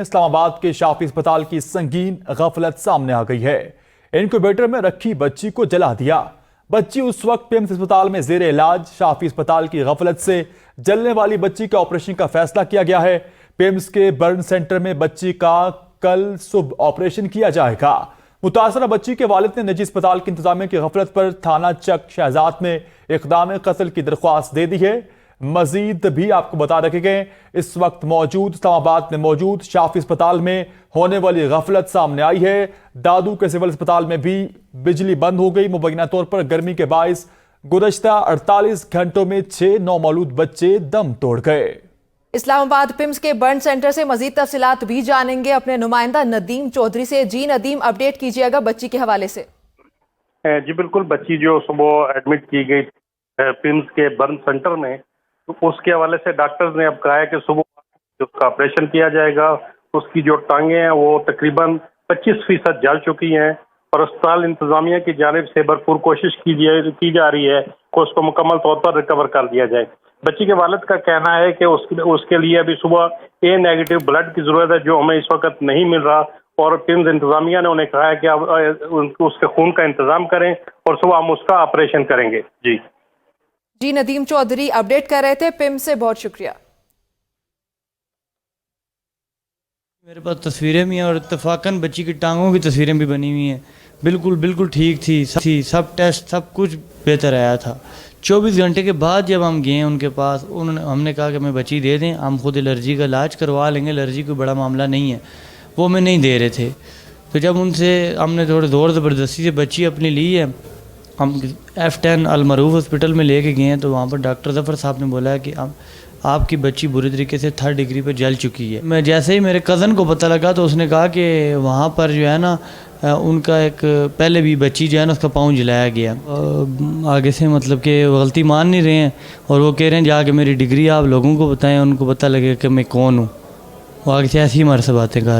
اسلام آباد کے شافی اسپتال کی سنگین غفلت سامنے آ گئی ہے۔ انکیوبیٹر میں رکھی بچی کو جلا دیا۔ بچی اس وقت پیمز اسپتال میں زیر علاج۔ شافی اسپتال کی غفلت سے جلنے والی بچی کے آپریشن کا فیصلہ کیا گیا ہے۔ پیمز کے برن سینٹر میں بچی کا کل صبح آپریشن کیا جائے گا۔ متاثرہ بچی کے والد نے نجی اسپتال کی انتظامیہ کی غفلت پر تھانہ چک شہزاد میں اقدام قتل کی درخواست دے دی ہے۔ مزید بھی آپ کو بتا رکھے گئے، اس وقت اسلام آباد میں موجود شافی اسپتال میں ہونے والی غفلت سامنے آئی ہے۔ دادو کے سول اسپتال میں بھی بجلی بند ہو گئی۔ مبینہ طور پر گرمی کے باعث گزشتہ 48 گھنٹوں میں 6 نومولود بچے دم توڑ گئے۔ اسلام آباد پیمز کے برن سینٹر سے مزید تفصیلات بھی جانیں گے اپنے نمائندہ ندیم چودھری سے۔ جی ندیم، اپڈیٹ کیجیے گا بچی کے حوالے سے۔ جی بالکل، بچی جو صبح ایڈمٹ کی گئی پیمز کے برن سینٹر میں، اس کے حوالے سے ڈاکٹرز نے اب کہا ہے کہ صبح اس کا آپریشن کیا جائے گا۔ اس کی جو ٹانگیں ہیں وہ تقریباً 25% جل چکی ہیں اور اسپتال انتظامیہ کی جانب سے بھرپور کوشش کی جا رہی ہے کہ اس کو مکمل طور پر ریکور کر دیا جائے۔ بچی کے والد کا کہنا ہے کہ اس کے لیے ابھی صبح A- بلڈ کی ضرورت ہے، جو ہمیں اس وقت نہیں مل رہا، اور پیمز انتظامیہ نے انہیں کہا ہے کہ اب اس کے خون کا انتظام کریں اور صبح ہم اس کا آپریشن کریں گے۔ جی ندیم چودھری اپڈیٹ کر رہے تھے پیمز سے، بہت شکریہ۔ میرے پاس تصویریں بھی ہیں اور اتفاقاً بچی کی ٹانگوں کی تصویریں بھی بنی ہوئی ہیں۔ بالکل ٹھیک تھی، سب ٹیسٹ سب کچھ بہتر آیا تھا۔ 24 گھنٹے کے بعد جب ہم گئے ان کے پاس، ہم نے کہا کہ ہمیں بچی دے دیں، ہم خود الرجی کا علاج کروا لیں گے، الرجی کوئی بڑا معاملہ نہیں ہے، وہ ہمیں نہیں دے رہے تھے۔ تو جب ان سے ہم نے تھوڑے زور زبردستی سے بچی اپنی لی ہے، ہم F10 المعروف ہاسپٹل میں لے کے گئے ہیں، تو وہاں پر ڈاکٹر ظفر صاحب نے بولا ہے کہ آپ کی بچی بری طریقے سے 3rd ڈگری پہ جل چکی ہے۔ میں جیسے ہی میرے کزن کو پتہ لگا تو اس نے کہا کہ وہاں پر جو ہے نا ان کا ایک پہلے بھی بچی جو ہے نا اس کا پاؤں جلایا گیا۔ آگے سے مطلب کہ غلطی مان نہیں رہے ہیں اور وہ کہہ رہے ہیں جا کے میری ڈگری آپ لوگوں کو بتائیں، ان کو پتہ لگے کہ میں کون ہوں۔ وہ آگے سے ایسی ہمارے سے باتیں کر